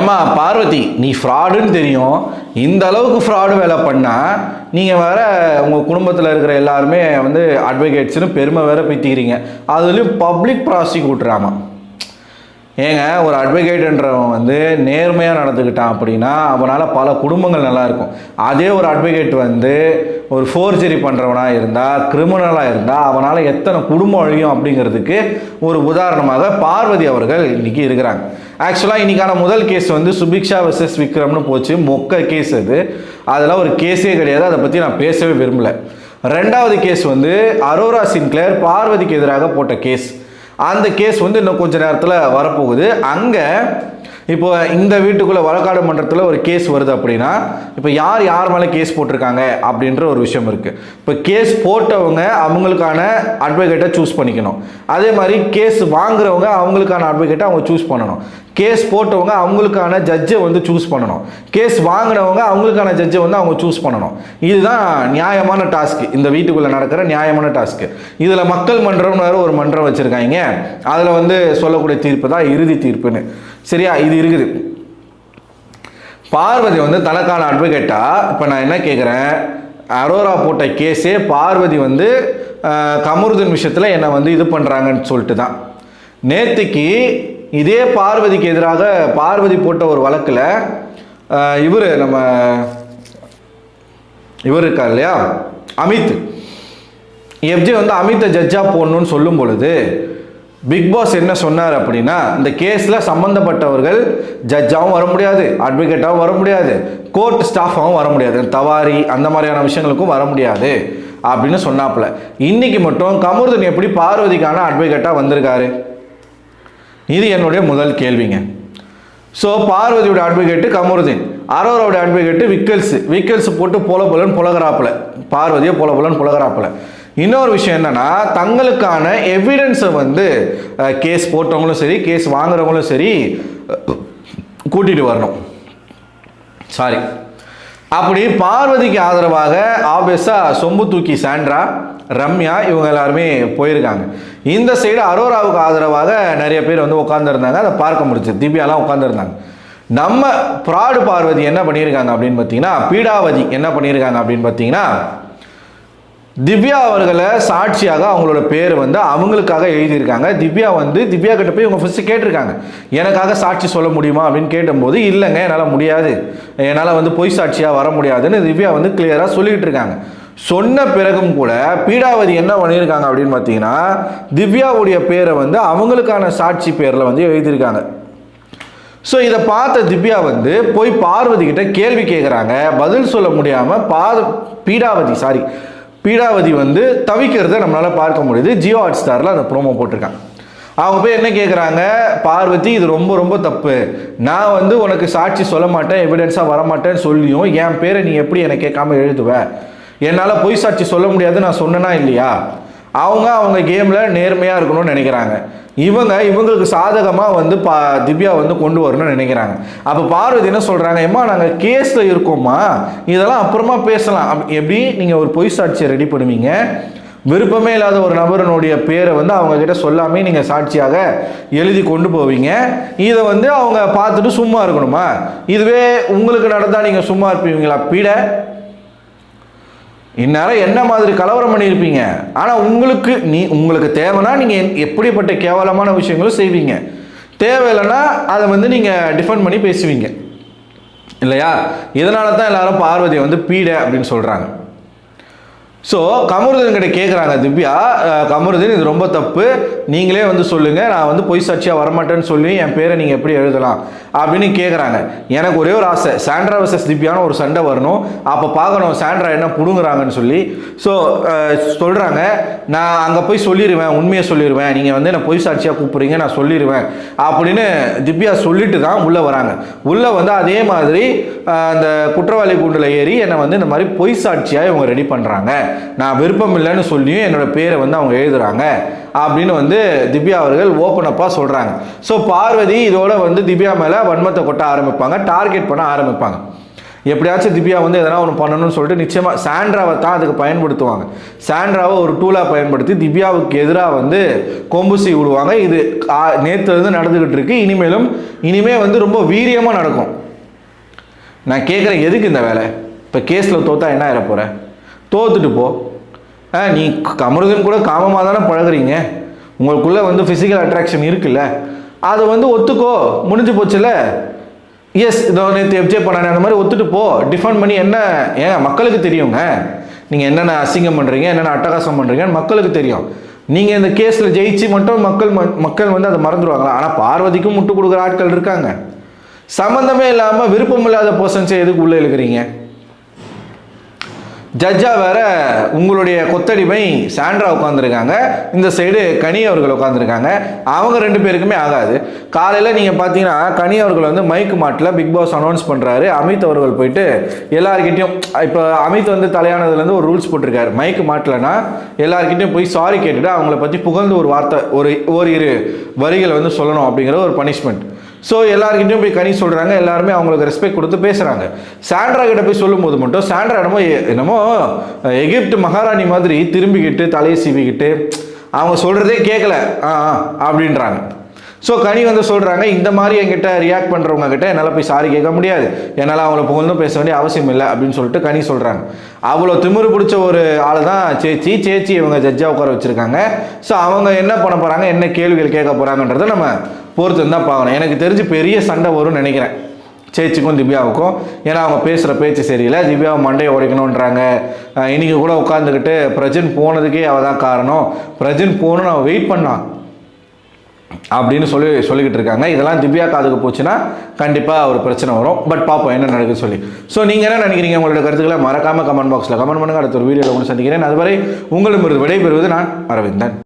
ஏம்மா பார்வதி, நீ ஃப்ராடுன்னு தெரியும், இந்த அளவுக்கு ஃப்ராடு வேலை பண்ணால் நீங்கள் வேற உங்கள் குடும்பத்தில் இருக்கிற எல்லாருமே வந்து அட்வொகேட்ஸ்னு பெருமை வேற பீத்திக்கிறீங்க. அதுலேயும் பப்ளிக் ப்ராசிக்யூட்டராமா. ஏங்க, ஒரு அட்வொகேட்ன்றவன் வந்து நேர்மையாக நடந்துக்கிட்டான் அப்படின்னா அவனால் பல குடும்பங்கள் நல்லாயிருக்கும். அதே ஒரு அட்வொகேட் வந்து ஒரு ஃபோர்ஜரி பண்ணுறவனாக இருந்தால், கிரிமினலாக இருந்தால் அவனால் எத்தனை குடும்பம் அழியும் அப்படிங்கிறதுக்கு ஒரு உதாரணமாக பார்வதி அவர்கள் இன்றைக்கி இருக்கிறாங்க. ஆக்சுவலாக இன்றைக்கான முதல் கேஸ் வந்து சுபிக்ஷா வெர்சஸ் விக்ரம்னு போச்சு. மொக்க கேஸ் அது. அதெல்லாம் ஒரு கேஸே கிடையாது. அதை பற்றி நான் பேசவே விரும்பலை. ரெண்டாவது கேஸ் வந்து அரோரா சின்க்ளேர் பார்வதிக்கு எதிராக போட்ட கேஸ். அந்த கேஸ் வந்து இன்னும் கொஞ்சம் நேரத்தில் வரப்போகுது. அங்கே இப்போ இந்த வீட்டுக்குள்ளே வழக்காடு மன்றத்தில் ஒரு கேஸ் வருது அப்படின்னா இப்போ யார் மேலே கேஸ் போட்டிருக்காங்க அப்படின்ற ஒரு விஷயம் இருக்குது. இப்போ கேஸ் போட்டவங்க அவங்களுக்கான அட்வொகேட்டை சூஸ் பண்ணிக்கணும். அதே மாதிரி கேஸ் வாங்குறவங்க அவங்களுக்கான அட்வொகேட்டை அவங்க சூஸ் பண்ணணும். கேஸ் போட்டவங்க அவங்களுக்கான ஜட்ஜை வந்து சூஸ் பண்ணணும். கேஸ் வாங்கினவங்க அவங்களுக்கான ஜட்ஜை வந்து அவங்க சூஸ் பண்ணணும். இதுதான் நியாயமான டாஸ்க்கு, இந்த வீட்டுக்குள்ளே நடக்கிற நியாயமான டாஸ்க்கு. இதில் மக்கள் மன்றம்னு வேறு ஒரு மன்றம் வச்சுருக்காங்க. அதில் வந்து சொல்லக்கூடிய தீர்ப்பு தான் இறுதி தீர்ப்புன்னு. சரியா? இது இருக்குது. பார்வதி வந்து தனக்கான அட்வொகேட்டா இப்போ நான் என்ன கேட்குறேன், அரோரா போட்ட கேஸே பார்வதி வந்து கமருதீன் விஷயத்தில் என்னை வந்து இது பண்ணுறாங்கன்னு சொல்லிட்டு தான். நேற்றுக்கு இதே பார்வதிக்கு எதிராக பார்வதி போட்ட ஒரு வழக்கில் இவர் இருக்கார் இல்லையா, அமித் எஃப்ஜே வந்து அமித்தை ஜட்ஜாக போடணும்னு சொல்லும் பொழுது பிக் பாஸ் என்ன சொன்னார் அப்படின்னா, இந்த கேஸில் சம்மந்தப்பட்டவர்கள் ஜட்ஜாகவும் வர முடியாது, அட்வொகேட்டாகவும் வர முடியாது, கோர்ட் ஸ்டாஃபாகவும் வர முடியாது, தவாரி அந்த மாதிரியான விஷயங்களுக்கும் வர முடியாது அப்படின்னு சொன்னாப்புல. இன்னைக்கு மட்டும் கமருதீன் எப்படி பார்வதிக்கான அட்வொகேட்டாக வந்திருக்காரு? இது என்னுடைய முதல் கேள்விங்க. So பார்வதியோட advocate Kamaruddin, அரோராவோட advocate Vikkals போட்டு போலன்னு புலகராப்பில், பார்வதியை போலன்னு புலகராப்பில். இன்னொரு விஷயம் என்னன்னா, தங்களுக்கான எவிடன்ஸை வந்து கேஸ் போட்டவங்களும் சரி கேஸ் வாங்குறவங்களும் சரி கூட்டிகிட்டு வரணும். சாரி, அப்படி பார்வதிக்கு ஆதரவாக ஆப்வியஸாக சொம்பு தூக்கி சாண்ட்ரா, ரம்யா இவங்க எல்லாருமே போயிருக்காங்க. இந்த சைடு அரோராவுக்கு ஆதரவாக நிறைய பேர் வந்து உட்காந்துருந்தாங்க. அதை பார்க்க முடிச்சு. திவ்யாலாம் உட்காந்துருந்தாங்க. நம்ம ப்ராடு பார்வதி என்ன பண்ணியிருக்காங்க அப்படின்னு பார்த்தீங்கன்னா, பீடாவதி என்ன பண்ணியிருக்காங்க அப்படின்னு பார்த்தீங்கன்னா, திவ்யா அவர்களை சாட்சியாக அவங்களோட பேர் வந்து அவங்களுக்காக எழுதியிருக்காங்க. திவ்யா கிட்ட போய் இவங்க ஃபஸ்ட்டு கேட்டிருக்காங்க, எனக்காக சாட்சி சொல்ல முடியுமா அப்படின்னு கேட்டும்போது, இல்லைங்க என்னால் முடியாது, என்னால் வந்து பொய் சாட்சியாக வர முடியாதுன்னு திவ்யா வந்து கிளியராக சொல்லிக்கிட்டு இருக்காங்க. சொன்ன பிறகும் கூட பீடாவதி என்ன பண்ணியிருக்காங்க அப்படின்னு பார்த்தீங்கன்னா, திவ்யாவுடைய பேரை வந்து அவங்களுக்கான சாட்சி பேரில் வந்து எழுதியிருக்காங்க. ஸோ இதை பார்த்த திவ்யா வந்து போய் பார்வதி கிட்ட கேள்வி கேட்குறாங்க. பதில் சொல்ல முடியாமல் பீடாவதி வந்து தவிக்கிறத நம்மளால் பார்க்க முடியுது. ஜியோ ஹாட் ஸ்டாரில் அந்த ப்ரோமோ போட்டிருக்காங்க. அவங்க போய் என்ன கேட்குறாங்க, பார்வதி இது ரொம்ப ரொம்ப தப்பு, நான் வந்து உனக்கு சாட்சி சொல்ல மாட்டேன், எவிடன்ஸாக வரமாட்டேன்னு சொல்லியும் என் பேரை நீ எப்படி என்னை கேட்காம எழுதுவ, என்னால் பொய் சாட்சி சொல்ல முடியாது நான் சொன்னேனா இல்லையா? அவங்க கேமில் நேர்மையாக இருக்கணும்னு நினைக்கிறாங்க. இவங்களுக்கு சாதகமாக வந்து திவ்யா வந்து கொண்டு வரணும்னு நினைக்கிறாங்க. அப்போ பார்வதி என்ன சொல்கிறாங்க, ஏம்மா நாங்கள் கேஸில் இருக்கோம்மா, இதெல்லாம் அப்புறமா பேசலாம். எப்படி நீங்கள் ஒரு பொய் சாட்சியை ரெடி பண்ணுவீங்க? விருப்பமே இல்லாத ஒரு நபரனுடைய பேரை வந்து அவங்கக்கிட்ட சொல்லாமே நீங்கள் சாட்சியாக எழுதி கொண்டு போவீங்க. இதை வந்து அவங்க பார்த்துட்டு சும்மா இருக்கணுமா? இதுவே உங்களுக்கு நடந்தால் நீங்கள் சும்மா இருப்பீங்களா? இந்நேரம் என்ன மாதிரி கலவரம் பண்ணியிருப்பீங்க. ஆனால் உங்களுக்கு தேவைன்னா நீங்கள் எப்படிப்பட்ட கேவலமான விஷயங்களும் செய்வீங்க, தேவையில்லைன்னா அதை வந்து நீங்கள் டிஃபெண்ட் பண்ணி பேசுவீங்க இல்லையா? இதனால தான் எல்லாரும் பார்வதியை வந்து பீட அப்படின்னு சொல்கிறாங்க. ஸோ கமருதீன் கிட்ட கேட்குறாங்க திவ்யா, கமருதீன் இது ரொம்ப தப்பு, நீங்களே வந்து சொல்லுங்கள், நான் வந்து பொய் சாட்சியாக வரமாட்டேன்னு சொல்லி என் பேரை நீங்கள் எப்படி எழுதலாம் அப்படின்னு கேட்குறாங்க. எனக்கு ஒரே ஒரு ஆசை, சாண்ட்ரா வர்சஸ் திவ்யான்னு ஒரு சண்டை வரணும், அப்போ பார்க்கணும் சாண்ட்ரா என்ன புடுங்குறாங்கன்னு சொல்லி. ஸோ சொல்கிறாங்க, நான் அங்கே போய் சொல்லிடுவேன், உண்மையை சொல்லிடுவேன், நீங்கள் வந்து என்னை பொய் சாட்சியாக கூப்பிட்றீங்க, நான் சொல்லிடுவேன் அப்படின்னு திவ்யா சொல்லிட்டு தான் உள்ளே வராங்க. உள்ளே வந்து அதே மாதிரி அந்த குற்றவாளி கூண்டில் ஏறி என்னை வந்து இந்த மாதிரி பொய் சாட்சியாக இவங்க ரெடி பண்ணுறாங்க, நான் விருப்பம் இல்லைன்னு சொல்லியும் என்னோட பேரை வந்து அவங்க எழுதுறாங்க அப்படின்னு வந்து திவ்யா அவர்கள் ஓப்பனப்பாக சொல்கிறாங்க. ஸோ பார்வதி இதோட வந்து திவ்யா மேலே வன்மத்தை கொட்ட ஆரம்பிப்பாங்க, டார்கெட் பண்ண ஆரம்பிப்பாங்க. எப்படியாச்சும் திவ்யா வந்து எதனா ஒன்று பண்ணணும்னு சொல்லிட்டு நிச்சயமாக சாண்ட்ராவை தான் அதுக்கு பயன்படுத்துவாங்க. சாண்ட்ராவை ஒரு டூலாக பயன்படுத்தி திவ்யாவுக்கு எதிராக வந்து கொம்புசி விடுவாங்க. இது நேற்றுலேருந்து நடந்துக்கிட்டு இருக்கு. இனிமே வந்து ரொம்ப வீரியமாக நடக்கும். நான் கேட்குறேன், எதுக்கு இந்த வேலை? இப்போ கேஸில் தோத்தா என்ன ஆகிட போகிற? தோத்துட்டு போ. நீ அமிர்தன் கூட காமமாக தானே பழகுறீங்க, உங்களுக்குள்ளே வந்து ஃபிசிக்கல் அட்ராக்ஷன் இருக்குல்ல, அதை வந்து ஒத்துக்கோ, முடிஞ்சு போச்சுல. எஸ், இதோ நேற்று எப்ஜே பண்ணானே அந்த மாதிரி ஒத்துட்டு போ, டிஃபெண்ட் பண்ணி என்ன. ஏன் மக்களுக்கு தெரியுங்க நீங்கள் என்னென்ன அசிங்கம் பண்ணுறீங்க, என்னென்ன அட்டகாசம் பண்ணுறீங்கன்னு மக்களுக்கு தெரியும். நீங்கள் இந்த கேஸில் ஜெயிச்சு மட்டும் மக்கள் வந்து அதை மறந்துடுவாங்களா? ஆனால் பார்வதிக்கும் முட்டு கொடுக்குற ஆட்கள் இருக்காங்க. சம்மந்தமே இல்லாமல் விருப்பம் இல்லாத பர்சன்ஸை எதுக்கு உள்ளே இழுக்கிறீங்க? ஜட்ஜா வேற உங்களுடைய கொத்தடிமை சாண்ட்ரா உட்காந்துருக்காங்க, இந்த சைடு கனி அவர்கள் உட்காந்துருக்காங்க. அவங்க 2 பேருக்குமே ஆகாது. காலையில் நீங்கள் பார்த்தீங்கன்னா கனி அவர்கள் வந்து மைக்கு மாட்டில் பிக் பாஸ் அனௌன்ஸ் பண்ணுறாரு. அமித் அவர்கள் போயிட்டு எல்லாருக்கிட்டையும், இப்போ அமித் வந்து தலையானதுலேருந்து ஒரு ரூல்ஸ் போட்டிருக்காரு, மைக்கு மாட்டலன்னா எல்லாருக்கிட்டையும் போய் சாரி கேட்டுட்டு அவங்கள பற்றி புகழ்ந்து ஒரு வார்த்தை, ஓரிரு வரிகளை வந்து சொல்லணும் அப்படிங்கிற ஒரு பனிஷ்மெண்ட். ஸோ எல்லாருக்கிட்டையும் போய் கனி சொல்கிறாங்க, எல்லாருமே அவங்களுக்கு ரெஸ்பெக்ட் கொடுத்து பேசுகிறாங்க. சாண்ட்ரா கிட்ட போய் சொல்லும்போது மட்டும் சாண்ட்ரா என்னமோ எகிப்து மகாராணி மாதிரி திரும்பிக்கிட்டு தலையை சீவிக்கிட்டு அவங்க சொல்கிறதே கேட்கல அப்படின்றாங்க. ஸோ கனி வந்து சொல்கிறாங்க, இந்த மாதிரி என்கிட்ட ரியாக்ட் பண்ணுறவங்க கிட்ட என்னால் போய் சாரி கேட்க முடியாது, என்னால் அவங்கள புகழ்ந்தும் பேச வேண்டிய அவசியம் இல்லை அப்படின்னு சொல்லிட்டு கனி சொல்கிறாங்க. அவ்வளோ திமிரு பிடிச்ச ஒரு ஆள் தான் சேச்சி இவங்க ஜட்ஜாக உட்கார வச்சுருக்காங்க. ஸோ அவங்க என்ன பண்ண போகிறாங்க, என்ன கேள்விகள் கேட்க போகிறாங்கன்றதை நம்ம பொறுத்து தான் பார்க்கணும். எனக்கு தெரிஞ்சு பெரிய சண்டை வரும்னு நினைக்கிறேன் சேச்சிக்கும் திவ்யாவுக்கும். ஏன்னா அவங்க பேசுகிற பேச்சு சரியில்லை, திவ்யாவை மண்டையை உடைக்கணுன்றாங்க. இன்றைக்கி கூட உட்காந்துக்கிட்டு பிரஜன் போனதுக்கே அவள் தான் காரணம், பிரஜன் போகணுன்னு அவள் வெயிட் பண்ணான் அப்படின்னு சொல்லிக்கிட்டு இருக்காங்க. இதெல்லாம் திவ்யா காதுக்கு போச்சுன்னா கண்டிப்பாக ஒரு பிரச்சனை வரும். பட் பார்ப்போம் என்ன நடக்குதுன்னு சொல்லி. ஸோ நீங்கள் என்ன நினைக்கிறீங்க? உங்களோட கருத்துக்களை மறக்காமல் கமெண்ட் பாக்ஸில் கமெண்ட் பண்ணுங்கள். அடுத்த ஒரு வீடியோவில் ஒன்று சந்திக்கிறேன். அதுவரை உங்களிடமிருந்து விடைபெறுவது நான் அரவிந்தன்.